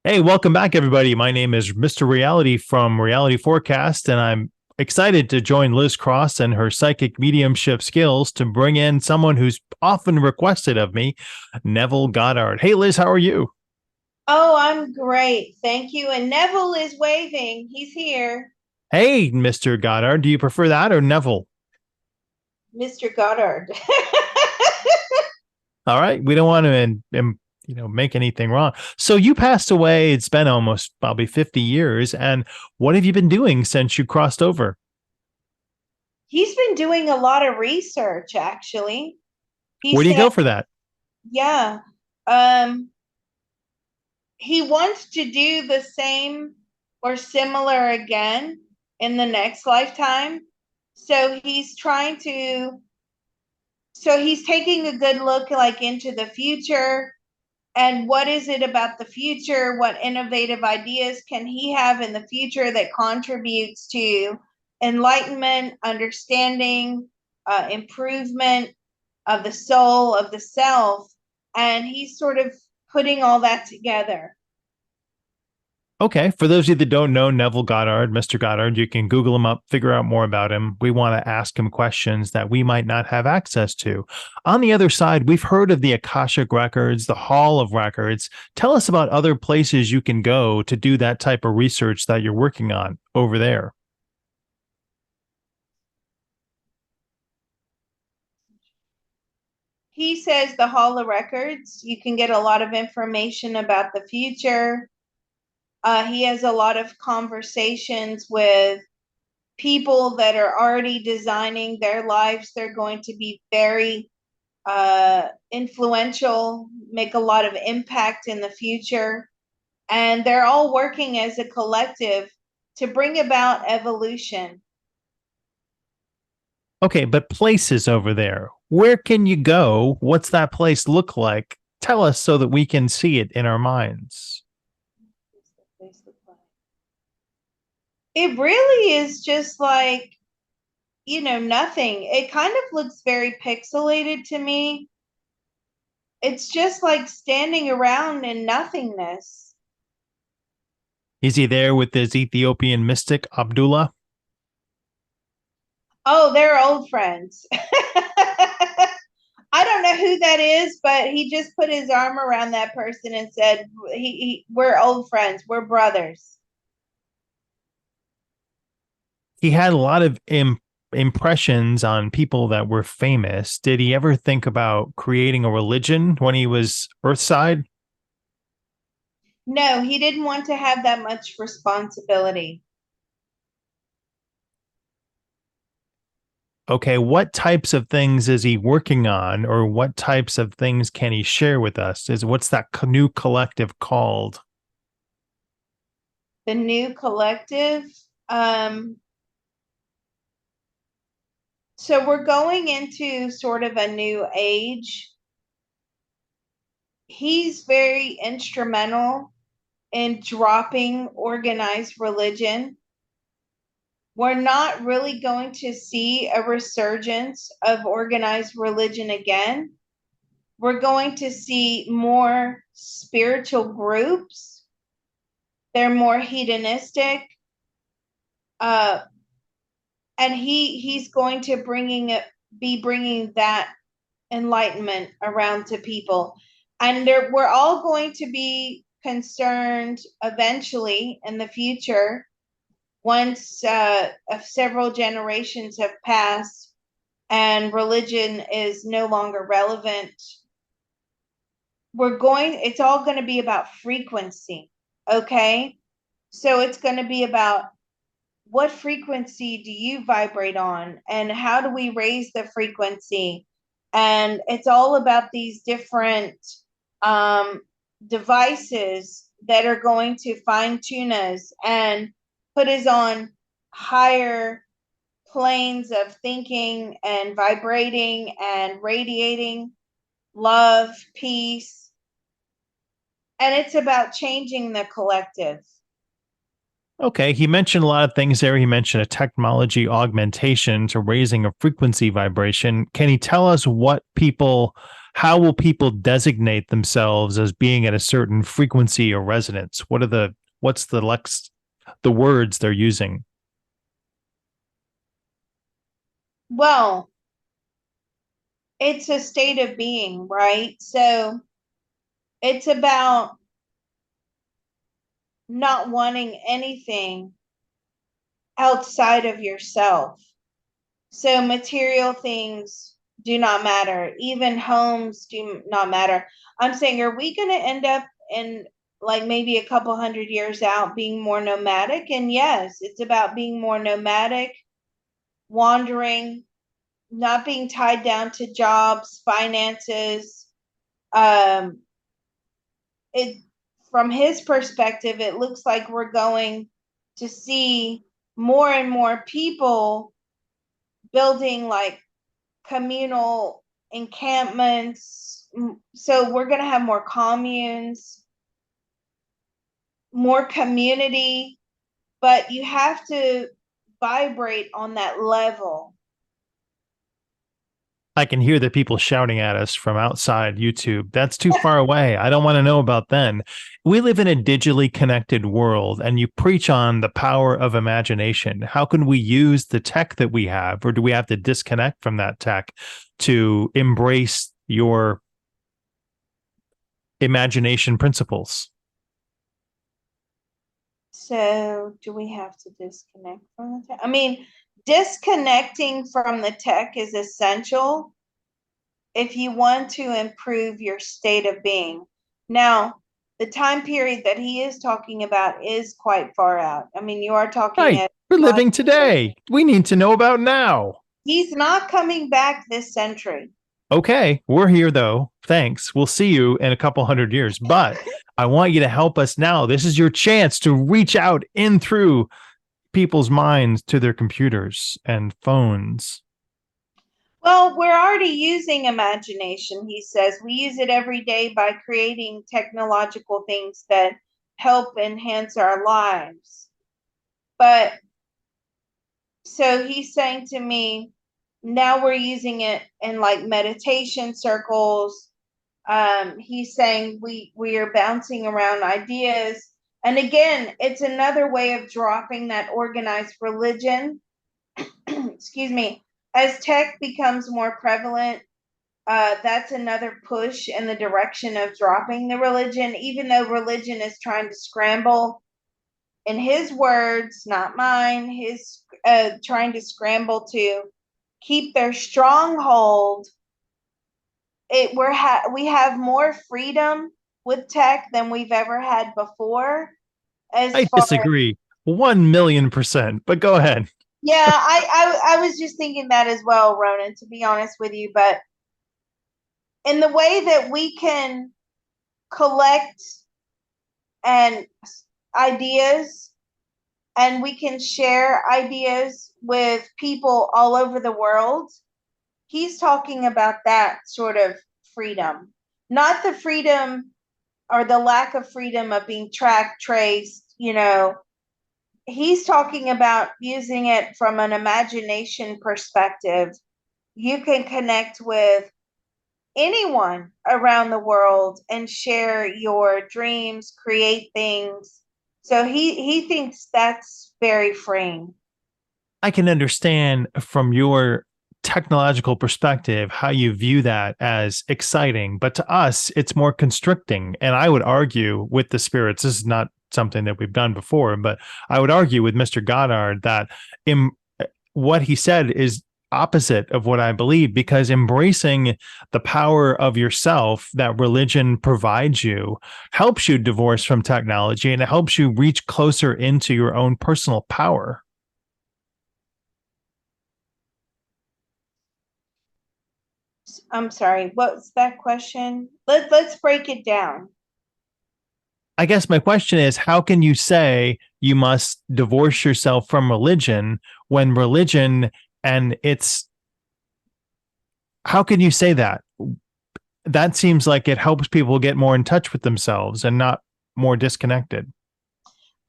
Hey, welcome back, everybody. My name is Mr. Reality from Reality Forecast, and I'm excited to join Liz Cross and her psychic mediumship skills to bring in someone who's often requested of me, Neville Goddard. Hey, Liz, how are you? Oh, I'm great. Thank you. And Neville is waving. He's here. Hey, Mr. Goddard, do you prefer that or Neville? Mr. Goddard. All right, we don't want to make anything wrong. So you passed away. It's been almost probably 50 years. And what have you been doing since you crossed over? He's been doing a lot of research, actually. He Where do you said, go for that? yeah, um, he wants to do the same or similar again in the next lifetime. So he's taking a good look like into the future. And what is it about the future? What innovative ideas can he have in the future that contributes to enlightenment, understanding, improvement of the soul, of the self? And he's sort of putting all that together. Okay. For those of you that don't know Neville Goddard, Mr. Goddard, you can Google him up, figure out more about him. We want to ask him questions that we might not have access to. On the other side, we've heard of the Akashic Records, the Hall of Records. Tell us about other places you can go to do that type of research that you're working on over there. He says the Hall of Records, you can get a lot of information about the future. He has a lot of conversations with people that are already designing their lives. They're going to be very influential, make a lot of impact in the future. And they're all working as a collective to bring about evolution. Okay, but places over there, where can you go? What's that place look like? Tell us so that we can see it in our minds. It really is just like, nothing. It kind of looks very pixelated to me. It's just like standing around in nothingness. Is he there with his Ethiopian mystic, Abdullah? Oh, they're old friends. I don't know who that is, but he just put his arm around that person and said, "We're old friends. We're brothers." He had a lot of impressions on people that were famous. Did he ever think about creating a religion when he was Earthside? No, he didn't want to have that much responsibility. Okay, what types of things is he working on, or what types of things can he share with us? What's that new collective called? The new collective. Um, so we're going into sort of a new age. He's very instrumental in dropping organized religion. We're not really going to see a resurgence of organized religion again. We're going to see more spiritual groups. They're more hedonistic. Uh, and he's going to be bringing that enlightenment around to people. And we're all going to be concerned eventually in the future once several generations have passed and religion is no longer relevant. It's all going to be about frequency. Okay. So it's going to be about what frequency do you vibrate on and how do we raise the frequency? And it's all about these different um, devices that are going to fine tune us and put us on higher planes of thinking and vibrating and radiating love, peace, And it's about changing the collective. Okay, he mentioned a lot of things there. He mentioned a technology augmentation to raising a frequency vibration. Can he tell us how will people designate themselves as being at a certain frequency or resonance? What's the words they're using? Well, it's a state of being, right? So it's about not wanting anything outside of yourself. So material things do not matter. Even homes do not matter. I'm saying, are we going to end up in like maybe a couple hundred years out being more nomadic? And yes, it's about being more nomadic, wandering, not being tied down to jobs, finances. Um, it from his perspective, it looks like we're going to see more and more people building like communal encampments. So we're going to have more communes, more community, but you have to vibrate on that level. I can hear the people shouting at us from outside YouTube. That's too far away. I don't want to know about then. We live in a digitally connected world, and you preach on the power of imagination. How can we use the tech that we have, or do we have to disconnect from that tech to embrace your imagination principles? So, do we have to disconnect from the tech? I mean, disconnecting from the tech is essential if you want to improve your state of being. Now, the time period that he is talking about is quite far out. I mean, you are talking Right. at We're living today. We need to know about now. he's not coming back this century. Okay, we're here though. Thanks. We'll see you in a couple hundred years. But I want you to help us now. This is your chance to reach out in through people's minds to their computers and phones. Well, we're already using imagination, he says. We use it every day by creating technological things that help enhance our lives. But so he's saying to me, now we're using it in like meditation circles. He's saying we are bouncing around ideas. And again, it's another way of dropping that organized religion. Excuse me. As tech becomes more prevalent, that's another push in the direction of dropping the religion, even though religion is trying to scramble, in his words, not mine, his trying to scramble to keep their stronghold. We have more freedom with tech than we've ever had before. As I far as disagree 1,000,000%, but go ahead. yeah, I was just thinking that as well, Ronan. To be honest with you, but in the way that we can collect and ideas and we can share ideas with people all over the world. He's talking about that sort of freedom, not the freedom or the lack of freedom of being tracked, traced, He's talking about using it from an imagination perspective. You can connect with anyone around the world and share your dreams, create things. So he thinks that's very freeing. I can understand from your technological perspective how you view that as exciting, but to us, it's more constricting. And I would argue with the spirits, this is not something that we've done before, but I would argue with Mr. Goddard that what he said is opposite of what I believe, because embracing the power of yourself that religion provides you helps you divorce from technology, and it helps you reach closer into your own personal power. I'm sorry, what's that question? Let's break it down. I guess my question is, how can you say you must divorce yourself from religion when religion and how can you say that? that seems like it helps people get more in touch with themselves and not more disconnected.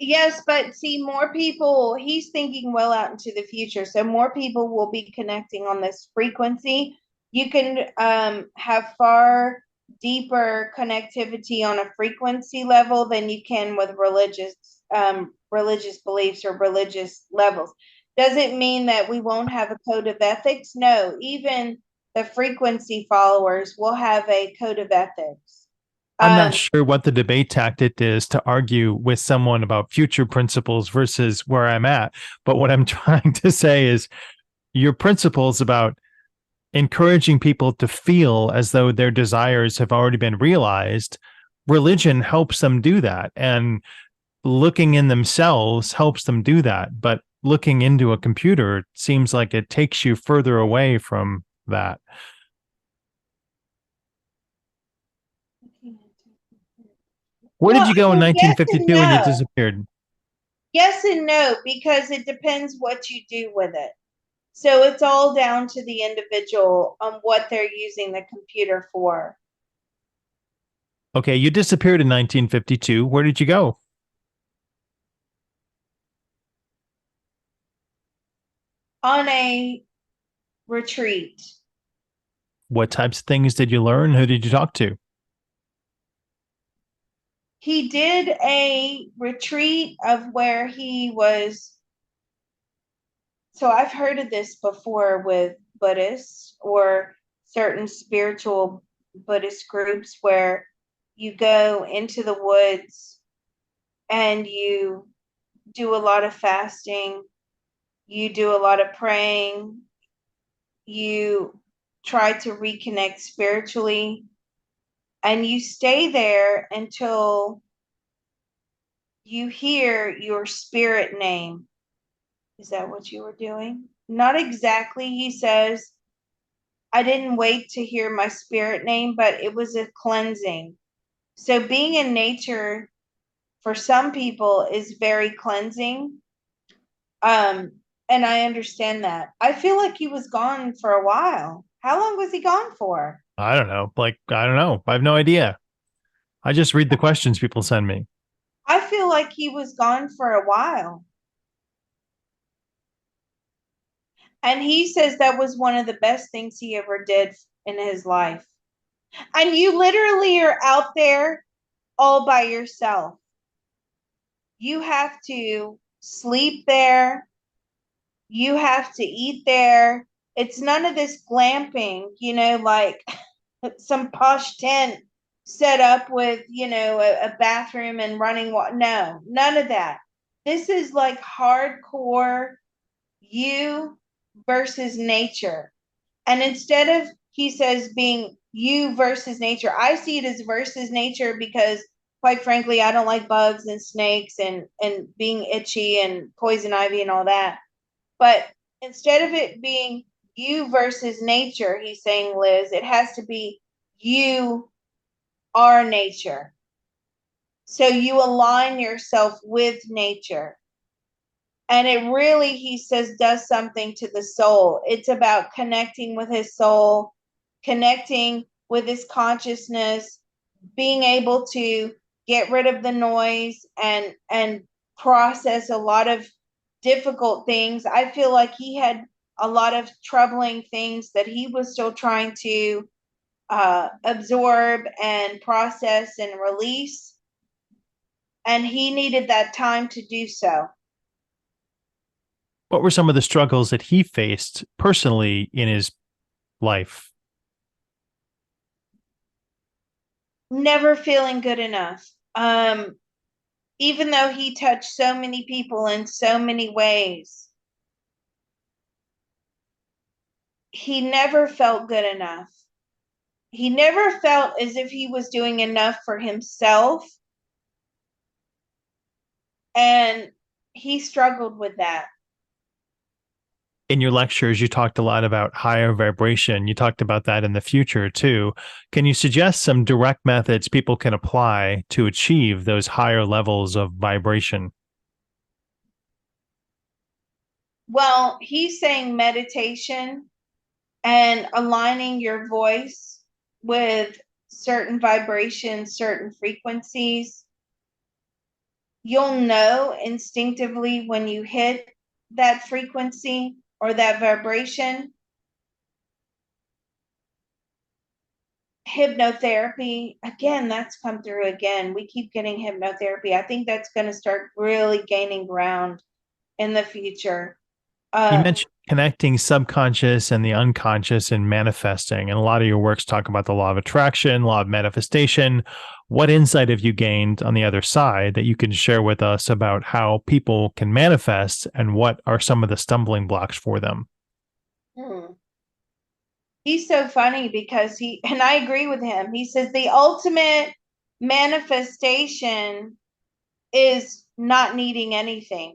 Yes, but see, more people, he's thinking well out into the future. So more people will be connecting on this frequency. You can have far deeper connectivity on a frequency level than you can with religious beliefs or religious levels. Does it mean that we won't have a code of ethics? No, even the frequency followers will have a code of ethics. I'm not Um, sure what the debate tactic is to argue with someone about future principles versus where I'm at. But what I'm trying to say is your principles about encouraging people to feel as though their desires have already been realized, religion helps them do that. And looking in themselves helps them do that. But looking into a computer seems like it takes you further away from that. Where did well, you go in yes and 1952 when you no. disappeared? Yes and no, because it depends what you do with it. So it's all down to the individual on what they're using the computer for. Okay, you disappeared in 1952. Where did you go? On a retreat. What types of things did you learn? Who did you talk to? He did a retreat of where he was. So I've heard of this before with Buddhists or certain spiritual Buddhist groups where you go into the woods and you do a lot of fasting, you do a lot of praying, you try to reconnect spiritually, and you stay there until you hear your spirit name. Is that what you were doing? Not exactly, he says. I didn't wait to hear my spirit name, but it was a cleansing. So being in nature for some people is very cleansing. Um, and I understand that. I feel like he was gone for a while. How long was he gone for? I don't know. I don't know. I have no idea. I just read the questions people send me. I feel like he was gone for a while. And he says that was one of the best things he ever did in his life. And you literally are out there all by yourself. You have to sleep there. You have to eat there. It's none of this glamping, like some posh tent set up with, a bathroom and running water. No, none of that. This is like hardcore you versus nature. And instead of, he says, being you versus nature, I see it as versus nature because, quite frankly, I don't like bugs and snakes and being itchy and poison ivy and all that. But instead of it being you versus nature, he's saying, Liz, it has to be you are nature. So you align yourself with nature. And it really, he says, does something to the soul. It's about connecting with his soul, connecting with his consciousness, being able to get rid of the noise and process a lot of difficult things. I feel like he had a lot of troubling things that he was still trying to absorb and process and release, and he needed that time to do so. What were some of the struggles that he faced personally in his life? Never feeling good enough. Even though he touched so many people in so many ways, he never felt good enough. He never felt as if he was doing enough for himself. And he struggled with that. In your lectures, you talked a lot about higher vibration. You talked about that in the future too. Can you suggest some direct methods people can apply to achieve those higher levels of vibration? Well, he's saying meditation and aligning your voice with certain vibrations, certain frequencies, you'll know instinctively when you hit that frequency or that vibration. Hypnotherapy, again, that's come through again. We keep getting hypnotherapy. I think that's going to start really gaining ground in the future. You mentioned connecting subconscious and the unconscious and manifesting, and a lot of your works talk about the law of attraction, law of manifestation. What insight have you gained on the other side that you can share with us about how people can manifest and what are some of the stumbling blocks for them? He's so funny because and I agree with him. He says the ultimate manifestation is not needing anything,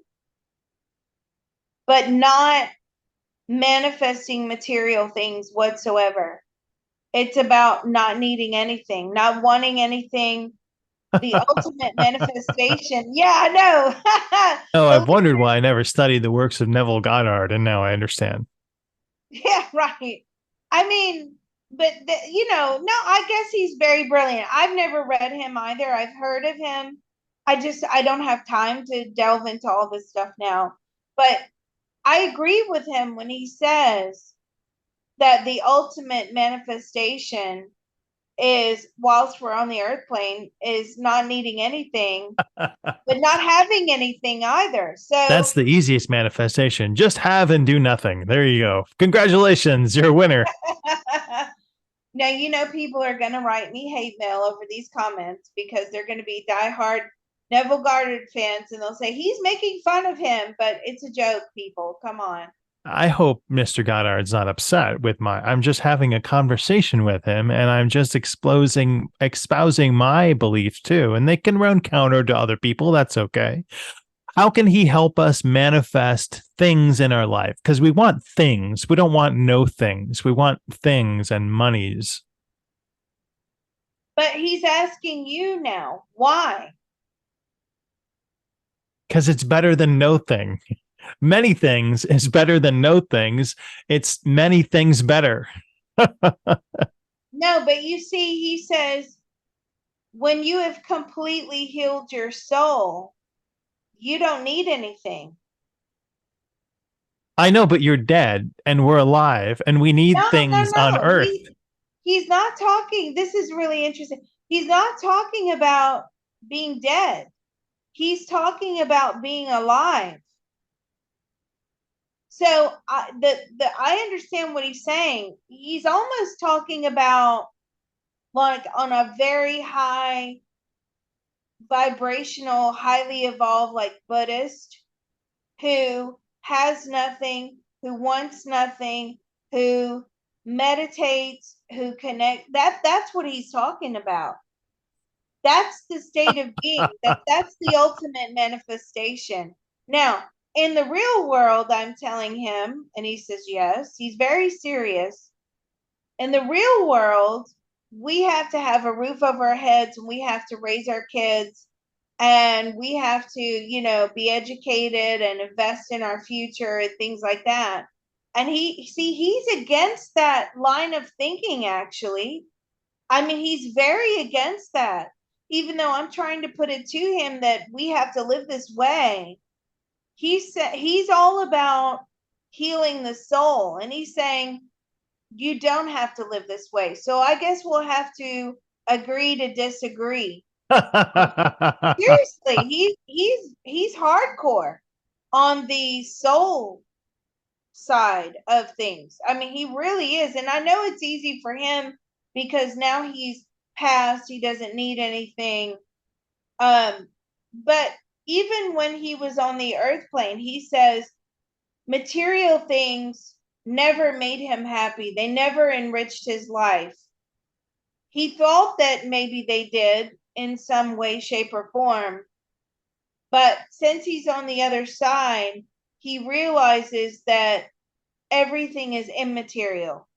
but not manifesting material things whatsoever. It's about not needing anything, not wanting anything. The ultimate manifestation. Yeah, I know. Oh, But I've wondered why I never studied the works of Neville Goddard, and now I understand. yeah, right. I mean, but no, I guess he's very brilliant. I've never read him either. I've heard of him. I don't have time to delve into all this stuff now. But I agree with him when he says that the ultimate manifestation is, whilst we're on the earth plane, is not needing anything, but not having anything either. So That's the easiest manifestation. Just have and do nothing. There you go. Congratulations, you're a winner. now, people are going to write me hate mail over these comments because they're going to be diehard Neville Goddard fans, and they'll say he's making fun of him, but it's a joke, people. Come on. I hope Mr. Goddard's not upset with I'm just having a conversation with him and I'm just espousing my beliefs too. And they can run counter to other people. That's okay. How can he help us manifest things in our life? Because we want things. We don't want no things. We want things and monies. But he's asking you now, why? Because it's better than no thing. Many things is better than no things. It's many things better. No, but you see, he says, when you have completely healed your soul, you don't need anything. I know, but you're dead and we're alive and we need things on No. earth. He's not talking. This is really interesting. He's not talking about being dead. He's talking about being alive. So I understand what he's saying. He's almost talking about like on a very high vibrational, highly evolved, like Buddhist who has nothing, who wants nothing, who meditates, who connect. That's what he's talking about. That's the state of being. That's the ultimate manifestation. Now, in the real world, I'm telling him, and he says yes. He's very serious. In the real world, we have to have a roof over our heads and we have to raise our kids and we have to, be educated and invest in our future and things like that. And he's against that line of thinking, actually. I mean, he's very against that, even though I'm trying to put it to him that we have to live this way. He's all about healing the soul, and he's saying you don't have to live this way. So I guess we'll have to agree to disagree. Seriously, he's hardcore on the soul side of things. I mean, he really is. And I know it's easy for him because now he's passed, he doesn't need anything. But even when he was on the earth plane, he says material things never made him happy. They never enriched his life. He thought that maybe they did in some way, shape, or form. But since he's on the other side, he realizes that everything is immaterial.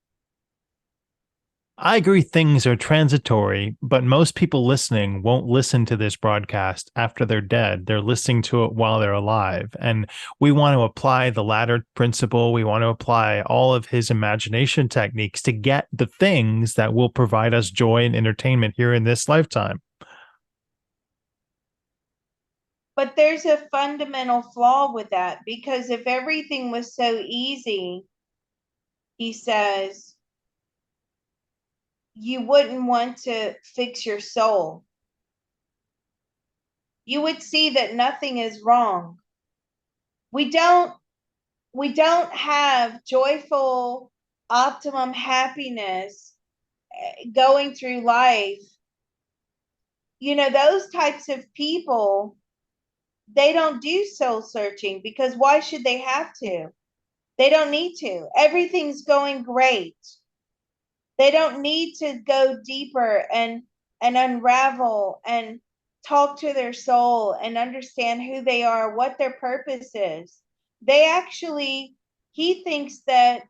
I agree things are transitory, but most people listening won't listen to this broadcast after they're dead. They're listening to it while they're alive. And we want to apply the latter principle. We want to apply all of his imagination techniques to get the things that will provide us joy and entertainment here in this lifetime. But there's a fundamental flaw with that, because if everything was so easy, he says, you wouldn't want to fix your soul. You would see that nothing is wrong. We don't have joyful, optimum happiness going through life. You know, those types of people, they don't do soul searching, because why should they have to? They don't need to. Everything's going great. They don't need to go deeper and unravel and talk to their soul and understand who they are, what their purpose is. They actually, he thinks that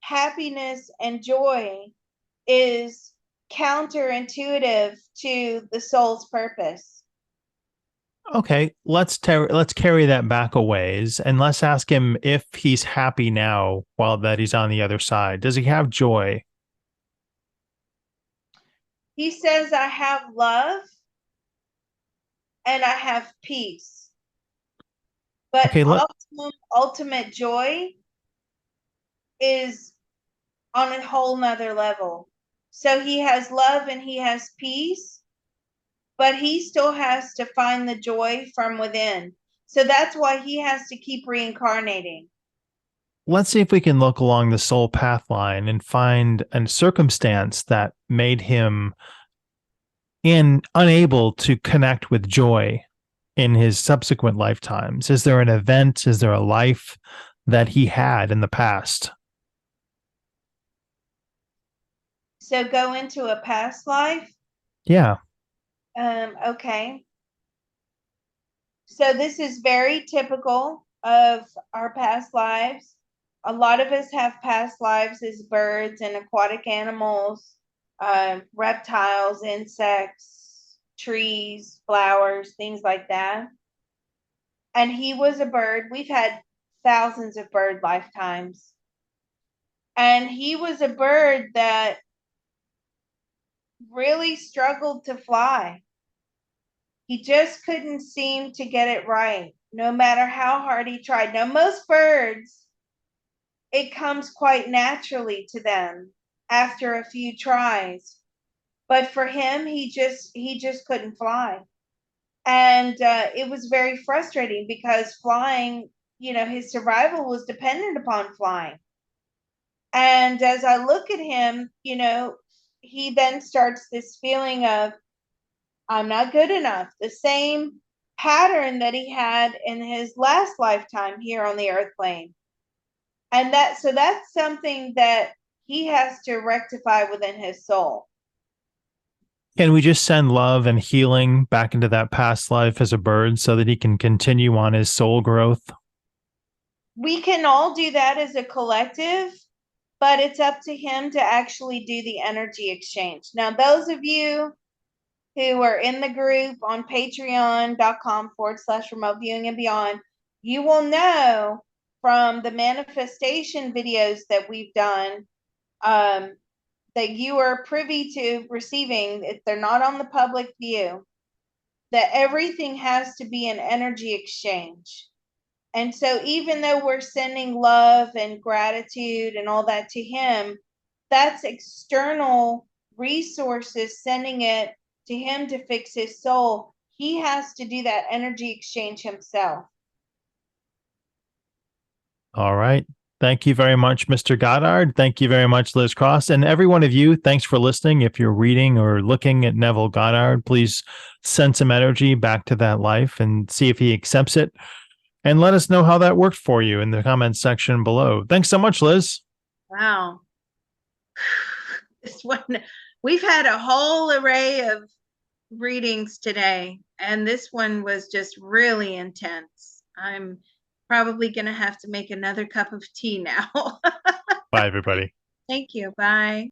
happiness and joy is counterintuitive to the soul's purpose. Okay, let's carry that back a ways and let's ask him if he's happy now while that he's on the other side. Does he have joy? He says, I have love and I have peace. But Okay, ultimate joy is on a whole nother level. So he has love and he has peace, but he still has to find the joy from within. So that's why he has to keep reincarnating. let's see if we can look along the soul path line and find a circumstance that made him unable to connect with joy in his subsequent lifetimes. Is there an event? Is there a life that he had in the past? So go into a past life. Yeah. Okay. So this is very typical of our past lives. A lot of us have past lives as birds and aquatic animals, reptiles, insects, trees, flowers, things like that. And he was a bird. We've had thousands of bird lifetimes. And he was a bird that really struggled to fly. He just couldn't seem to get it right, no matter how hard he tried. Now, most birds, it comes quite naturally to them after a few tries. But for him, he just couldn't fly. And it was very frustrating because flying, his survival was dependent upon flying. And as I look at him, he then starts this feeling of, I'm not good enough. The same pattern that he had in his last lifetime here on the earth plane. And that's something that he has to rectify within his soul. Can we just send love and healing back into that past life as a bird so that he can continue on his soul growth? We can all do that as a collective, but it's up to him to actually do the energy exchange. Now, those of you who are in the group on patreon.com/remote viewing and beyond, you will know from the manifestation videos that we've done, that you are privy to receiving, if they're not on the public view, that everything has to be an energy exchange. And so even though we're sending love and gratitude and all that to him, that's external resources sending it to him to fix his soul. He has to do that energy exchange himself. All right. Thank you very much, Mr. Goddard. Thank you very much, Liz Cross. And every one of you, thanks for listening. If you're reading or looking at Neville Goddard, please send some energy back to that life and see if he accepts it. And let us know how that worked for you in the comments section below. Thanks so much, Liz. Wow. This one, we've had a whole array of readings today, and this one was just really intense. I'm probably going to have to make another cup of tea now. Bye, everybody. Thank you. Bye.